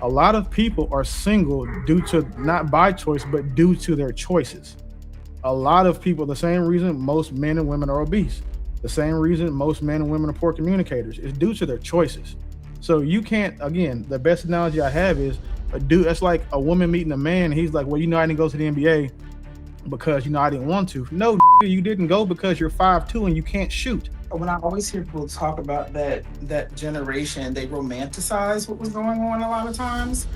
A lot of people are single due to not by choice, but due to their choices. A lot of people, the same reason most men and women are obese, the same reason most men and women are poor communicators, is due to their choices. So you can't, again, the best analogy I have is a dude, that's like a woman meeting a man. And he's like, well, I didn't go to the NBA because, I didn't want to. No, you didn't go because you're 5'2" and you can't shoot. When I always hear people talk about that generation, they romanticize what was going on a lot of times.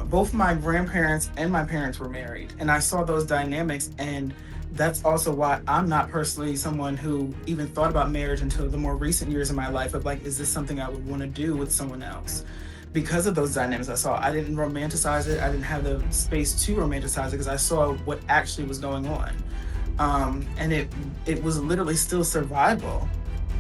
Both my grandparents and my parents were married, and I saw those dynamics, and that's also why I'm not personally someone who even thought about marriage until the more recent years of my life. Of like, is this something I would want to do with someone else? Because of those dynamics I saw, I didn't romanticize it. I didn't have the space to romanticize it because I saw what actually was going on. And it was literally still survival.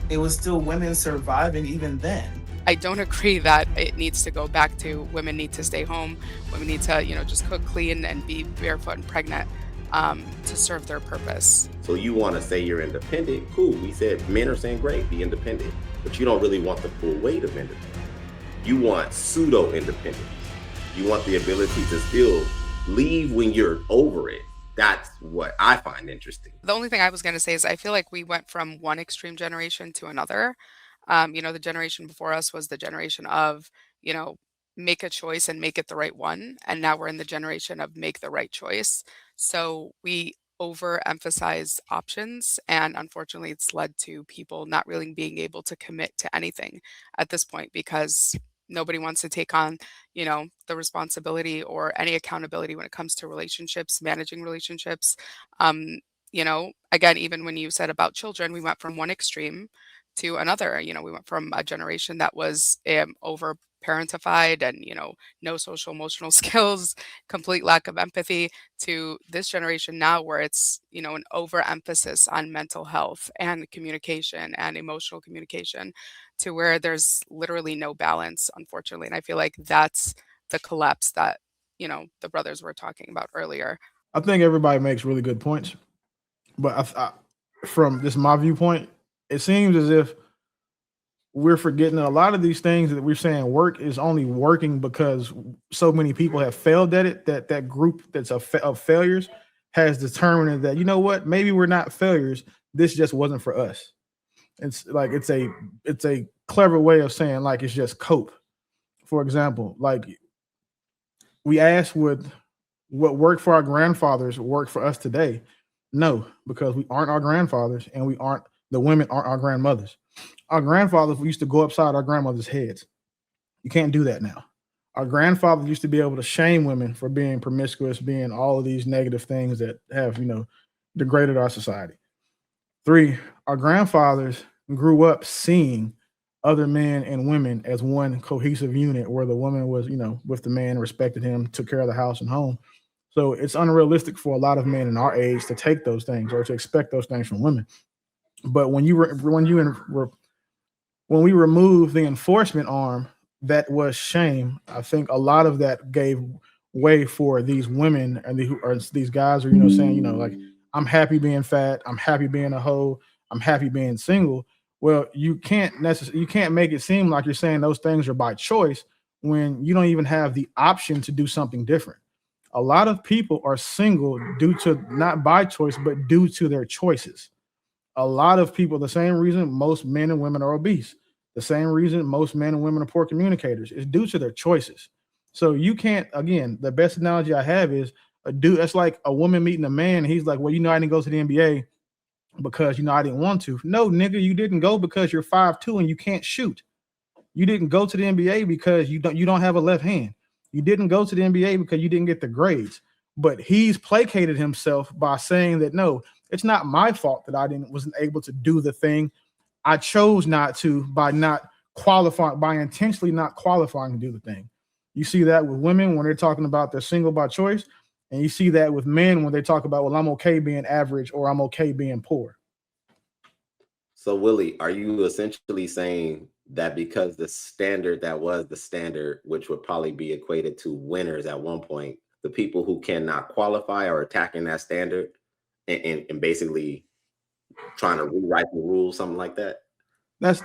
It was still women surviving even then. I don't agree that it needs to go back to women need to stay home, women need to, just cook clean and be barefoot and pregnant to serve their purpose. So you want to say you're independent? Cool. We said men are saying great, be independent, but you don't really want the full weight of independence. You want pseudo-independence. You want the ability to still leave when you're over it. That's what I find interesting. The only thing I was going to say is I feel like we went from one extreme generation to another. The generation before us was the generation of, you know, make a choice and make it the right one. And now we're in the generation of make the right choice. So we overemphasize options. And unfortunately, it's led to people not really being able to commit to anything at this point because nobody wants to take on, the responsibility or any accountability when it comes to relationships, managing relationships. Again, even when you said about children, we went from one extreme to another. We went from a generation that was over parentified and, no social emotional skills, complete lack of empathy to this generation now where it's, an overemphasis on mental health and communication and emotional communication to where there's literally no balance, unfortunately. And I feel like that's the collapse that, the brothers were talking about earlier. I think everybody makes really good points, but from just my viewpoint, it seems as if we're forgetting that a lot of these things that we're saying work is only working because so many people have failed at it. That group that's of failures has determined that what, maybe we're not failures. This just wasn't for us. It's like it's a clever way of saying like it's just cope. For example, like we asked would what worked for our grandfathers work for us today? No, because we aren't our grandfathers and the women aren't our grandmothers. Our grandfathers used to go upside our grandmothers' heads. You can't do that now. Our grandfathers used to be able to shame women for being promiscuous, being all of these negative things that have, degraded our society. 3, our grandfathers grew up seeing other men and women as one cohesive unit where the woman was, with the man, respected him, took care of the house and home. So it's unrealistic for a lot of men in our age to take those things or to expect those things from women. But when we remove the enforcement arm that was shame, I think a lot of that gave way for these women and these guys are, saying, like, I'm happy being fat, I'm happy being a hoe, I'm happy being single. Well, you can't make it seem like you're saying those things are by choice when you don't even have the option to do something different. A lot of people are single due to not by choice, but due to their choices. A lot of people, the same reason most men and women are obese, the same reason most men and women are poor communicators, is due to their choices. So you can't, again, the best analogy I have is a dude, that's like a woman meeting a man. And he's like, well, I didn't go to the NBA because, I didn't want to. No, nigga, you didn't go because you're 5'2" and you can't shoot. You didn't go to the NBA because you don't have a left hand. You didn't go to the NBA because you didn't get the grades. But he's placated himself by saying that, no, it's not my fault that wasn't able to do the thing. I chose not to by not qualifying, by intentionally not qualifying to do the thing. You see that with women when they're talking about they're single by choice. And you see that with men when they talk about, well, I'm okay being average or I'm okay being poor. So, Willie, are you essentially saying that because the standard that was the standard, which would probably be equated to winners at one point, the people who cannot qualify are attacking that standard and basically trying to rewrite the rules, something like that? That's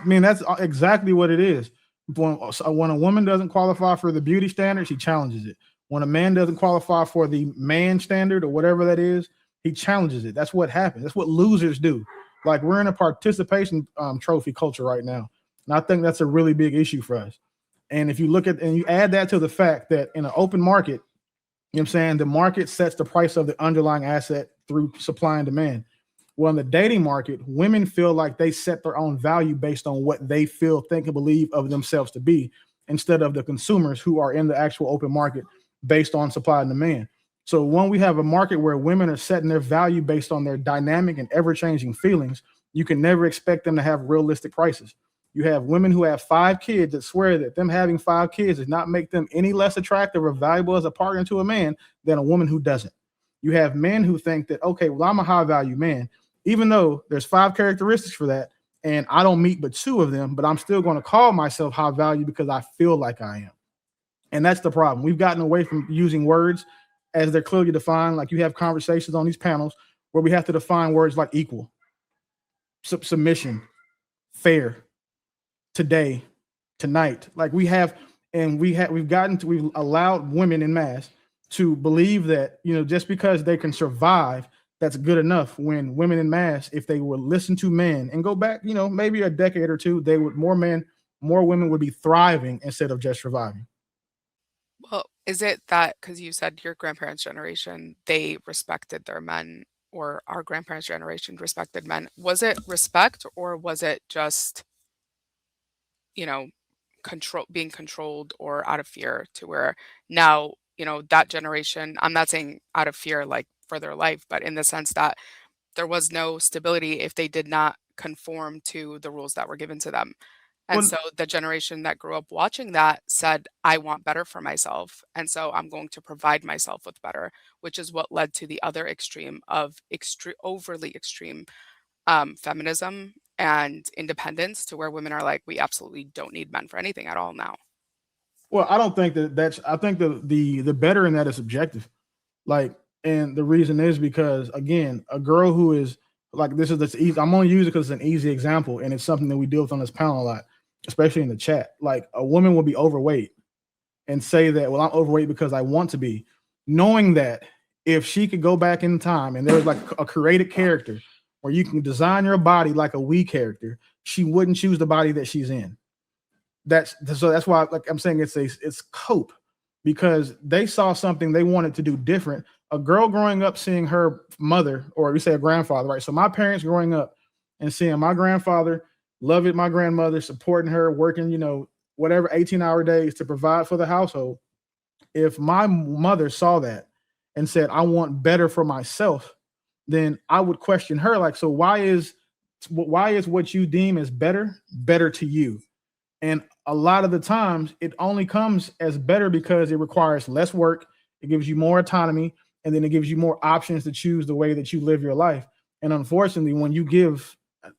exactly what it is. When a woman doesn't qualify for the beauty standard, she challenges it. When a man doesn't qualify for the man standard or whatever that is, he challenges it. That's what happens. That's what losers do. Like, we're in a participation trophy culture right now. And I think that's a really big issue for us. And if you look at and you add that to the fact that in an open market, you know what I'm saying, the market sets the price of the underlying asset through supply and demand. Well, in the dating market, women feel like they set their own value based on what they feel, think, and believe of themselves to be, instead of the consumers who are in the actual open market based on supply and demand. So when we have a market where women are setting their value based on their dynamic and ever-changing feelings, you can never expect them to have realistic prices. You have women who have 5 kids that swear that them having 5 kids does not make them any less attractive or valuable as a partner to a man than a woman who doesn't. You have men who think that, okay, well, I'm a high value man, even though there's 5 characteristics for that, and I don't meet but 2 of them, but I'm still going to call myself high value because I feel like I am. And that's the problem. We've gotten away from using words as they're clearly defined. Like, you have conversations on these panels where we have to define words like equal, submission, fair, today, tonight. Like, we've allowed women in mass to believe that, just because they can survive, that's good enough, when women in mass, if they would listen to men and go back, maybe a decade or two, more women would be thriving instead of just surviving. Well, is it that because you said your grandparents' generation, they respected their men, or our grandparents' generation respected men? Was it respect, or was it just, you know, being controlled or out of fear, to where now, that generation, I'm not saying out of fear like for their life, but in the sense that there was no stability if they did not conform to the rules that were given to them. And Well, so the generation that grew up watching that said, I want better for myself. And so I'm going to provide myself with better, which is what led to the other extreme of overly extreme feminism and independence, to where women are like, we absolutely don't need men for anything at all now. well, I don't think I think the better in that is subjective. Like, and the reason is because, again, a girl who is like, this easy. I'm going to use it because it's an easy example, and it's something that we deal with on this panel a lot, especially in the chat. Like, a woman will be overweight and say that, well, I'm overweight because I want to be, knowing that if she could go back in time and there's like a created character where you can design your body like a we character, she wouldn't choose the body that she's in. That's why, like I'm saying, it's cope, because they saw something they wanted to do different. A girl growing up seeing her mother, or we say a grandfather, right? So my parents growing up and seeing my grandfather love it, my grandmother supporting her, working, whatever 18-hour days to provide for the household. If my mother saw that and said, I want better for myself, then I would question her, like, so why is what you deem as better to you? And a lot of the times it only comes as better because it requires less work, it gives you more autonomy, and then it gives you more options to choose the way that you live your life. And unfortunately, when you give,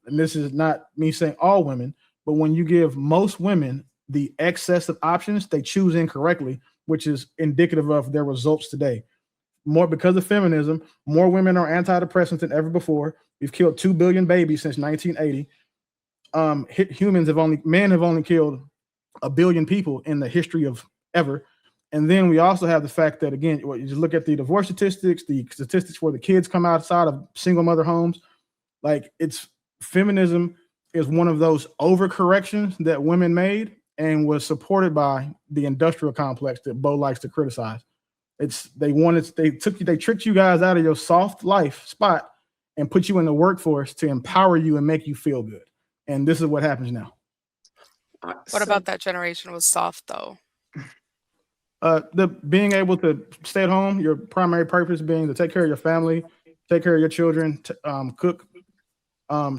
and this is not me saying all women, but when you give most women the excess of options, they choose incorrectly, which is indicative of their results today. More because of feminism, more women are antidepressants than ever before. We've killed 2 billion babies since 1980. Men have only killed 1 billion people in the history of ever. And then we also have the fact that, again, you just look at the divorce statistics, the statistics where the kids come outside of single mother homes. Like, feminism is one of those overcorrections that women made and was supported by the industrial complex that Bo likes to criticize. They tricked you guys out of your soft life spot and put you in the workforce to empower you and make you feel good. And this is what happens now. What about that generation was soft, though? The being able to stay at home, your primary purpose being to take care of your family, take care of your children, cook,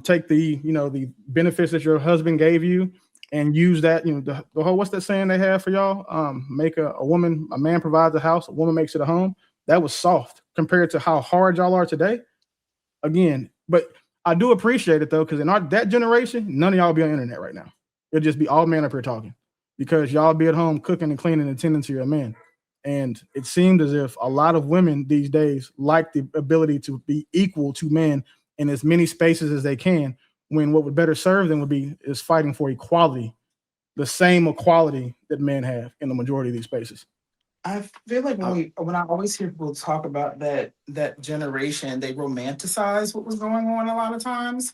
take the benefits that your husband gave you, and use that, the whole, what's that saying they have for y'all? Make a man provides a house, a woman makes it a home. That was soft compared to how hard y'all are today. Again, but I do appreciate it though, because in that generation, none of y'all be on the internet right now. It'll just be all men up here talking, because y'all be at home cooking and cleaning and tending to your men. And it seemed as if a lot of women these days like the ability to be equal to men in as many spaces as they can, when what would better serve them is fighting for equality the same equality that men have in the majority of these spaces. I feel like I- when I always hear people talk about that generation, they romanticize what was going on a lot of times.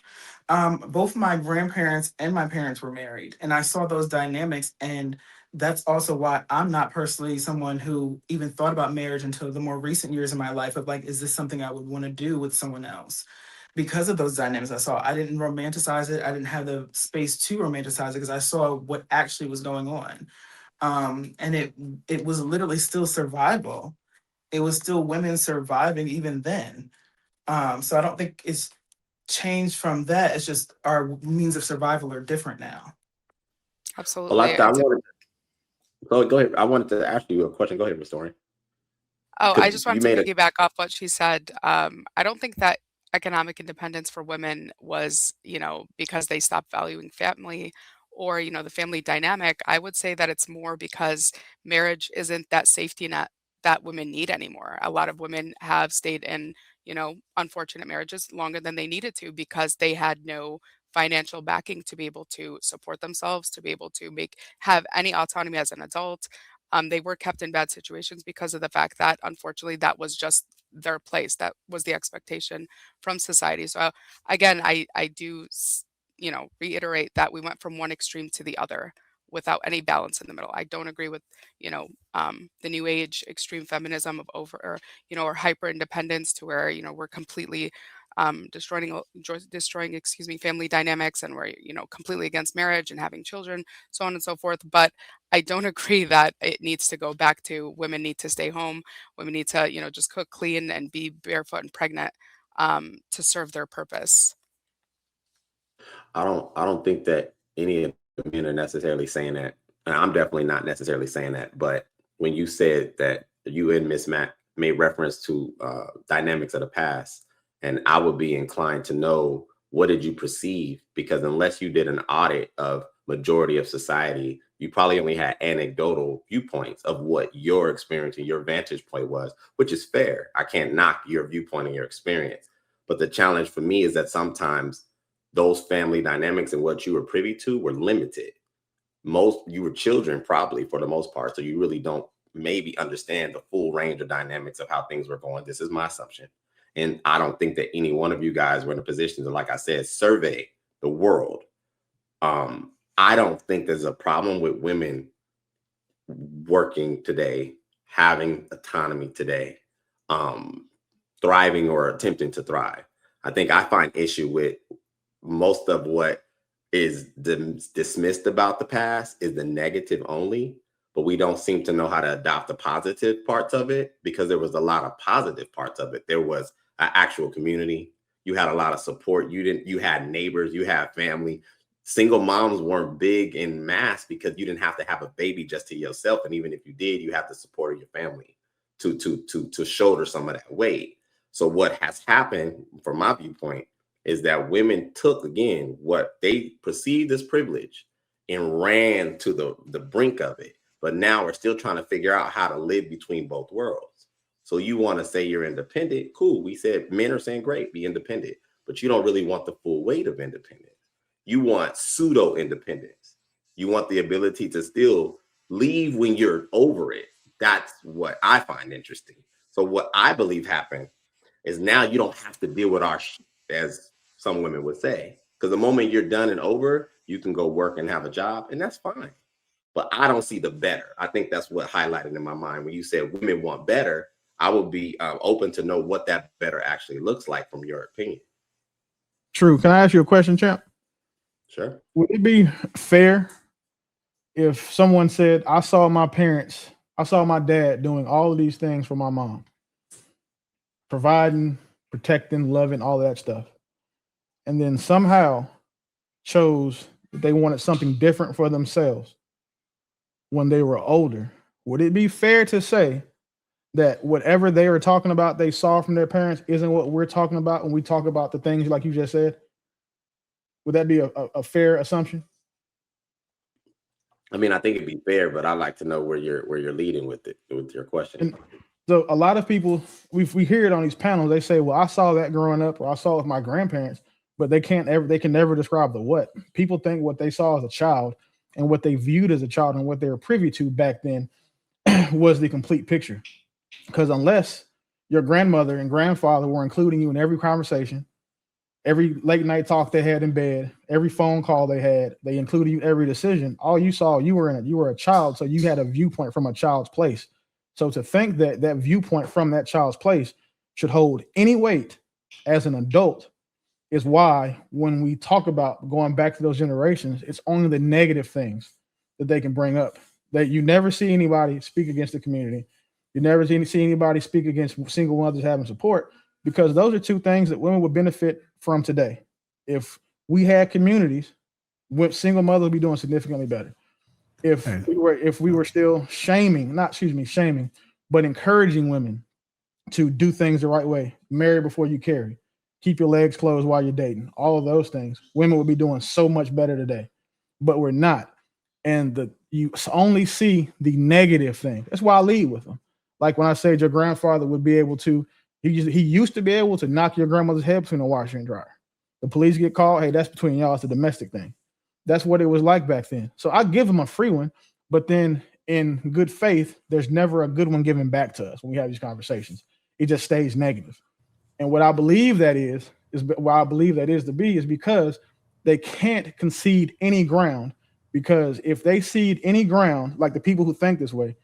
Both my grandparents and my parents were married, and I saw those dynamics, and that's also why I'm not personally someone who even thought about marriage until the more recent years of my life. Of like, is this something I would want to do with someone else? Because of those dynamics I saw, I didn't romanticize it. I didn't have the space to romanticize it because I saw what actually was going on. And it was literally still survival. It was still women surviving even then. So I don't think it's changed from that. It's just our means of survival are different now. Well, Absolutely. I I do. wanted go ahead. I wanted to ask you a question. Go ahead, Miss Story. Oh, I Because just you wanted to made a piggyback off what she said. I don't think that economic independence for women was, because they stopped valuing family or, the family dynamic. I would say that it's more because marriage isn't that safety net that women need anymore. A lot of women have stayed in, unfortunate marriages longer than they needed to because they had no financial backing to be able to support themselves, to be able to have any autonomy as an adult. They were kept in bad situations because of the fact that, unfortunately, that was just their place. That was the expectation from society. So, again, I do, reiterate that we went from one extreme to the other without any balance in the middle. I don't agree with, the new age extreme feminism of or hyper independence to where, we're completely destroying, excuse me, family dynamics, and we're, completely against marriage and having children, so on and so forth. But I don't agree that it needs to go back to women need to stay home. Women need to, just cook, clean, and be barefoot and pregnant to serve their purpose. I don't think that any of the men are necessarily saying that. And I'm definitely not necessarily saying that. But when you said that you and Miss Matt made reference to dynamics of the past, and I would be inclined to know, what did you perceive? Because unless you did an audit of majority of society, you probably only had anecdotal viewpoints of what your experience and your vantage point was, which is fair. I can't knock your viewpoint and your experience. But the challenge for me is that sometimes those family dynamics and what you were privy to were limited. You were children probably for the most part, so you really don't maybe understand the full range of dynamics of how things were going. This is my assumption. And I don't think that any one of you guys were in a position to, like I said, survey the world. I don't think there's a problem with women working today, having autonomy today, thriving or attempting to thrive. I think I find issue with most of what is dismissed about the past is the negative only, but we don't seem to know how to adopt the positive parts of it, because there was a lot of positive parts of it. There was an actual community. You had a lot of support. You had neighbors, you had family. Single moms weren't big in mass because you didn't have to have a baby just to yourself. And even if you did, you had the support of your family to shoulder some of that weight. So what has happened from my viewpoint is that women took, again, what they perceived as privilege and ran to the brink of it. But now we're still trying to figure out how to live between both worlds. So you want to say you're independent? Cool. We said men are saying, great, be independent. But you don't really want the full weight of independence. You want pseudo-independence. You want the ability to still leave when you're over it. That's what I find interesting. So what I believe happened is now you don't have to deal with our shit, as some women would say. Because the moment you're done and over, you can go work and have a job, and that's fine. But I don't see the better. I think that's what highlighted in my mind when you said women want better. I would be open to know what that better actually looks like from your opinion. True. Can I ask you a question, champ? Sure. Would it be fair if someone said, I saw my dad doing all of these things for my mom, providing, protecting, loving, all that stuff, and then somehow chose that they wanted something different for themselves when they were older? Would it be fair to say that whatever they were talking about they saw from their parents isn't what we're talking about when we talk about the things like you just said? Would that be a fair assumption? I mean, I think it'd be fair, but I'd like to know where you're leading with it, with your question. And so a lot of people, we hear it on these panels. They say, "Well, I saw that growing up, or I saw it with my grandparents," but they can never describe the what. People think what they saw as a child and what they viewed as a child and what they were privy to back then was the complete picture. Because unless your grandmother and grandfather were including you in every conversation, every late night talk they had in bed, every phone call they had, they included you in every decision. All you saw, you were a child, so you had a viewpoint from a child's place. So to think that that viewpoint from that child's place should hold any weight as an adult is why when we talk about going back to those generations, it's only the negative things that they can bring up. That you never see anybody speak against the community. You never see anybody speak against single mothers having support, because those are two things that women would benefit from today. If we had communities, single mothers would be doing significantly better. If we were still shaming, but encouraging women to do things the right way, marry before you carry, keep your legs closed while you're dating, all of those things, women would be doing so much better today. But we're not. And you only see the negative thing. That's why I lead with them. Like when I said your grandfather would be able to, he used to be able to knock your grandmother's head between the washer and dryer. The police get called, hey, that's between y'all, it's a domestic thing. That's what it was like back then. So I give them a free one, but then in good faith, there's never a good one given back to us when we have these conversations. It just stays negative. And what I believe that is why I believe that is to be is because they can't concede any ground. Because if they cede any ground, like the people who think this way,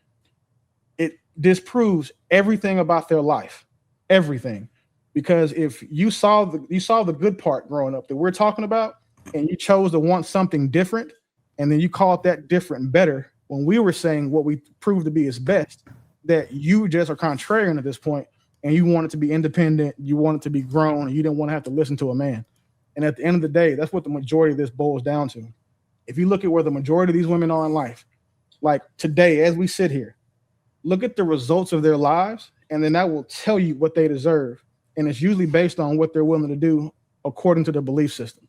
it disproves everything about their life, everything. Because if you saw the good part growing up that we're talking about, and you chose to want something different, and then you called that different better when we were saying what we proved to be is best, that you just are contrarian at this point, and you want it to be independent, you want it to be grown, and you didn't want to have to listen to a man. And at the end of the day, that's what the majority of this boils down to. If you look at where the majority of these women are in life, like today, as we sit here, look at the results of their lives, and then that will tell you what they deserve. And it's usually based on what they're willing to do according to their belief system.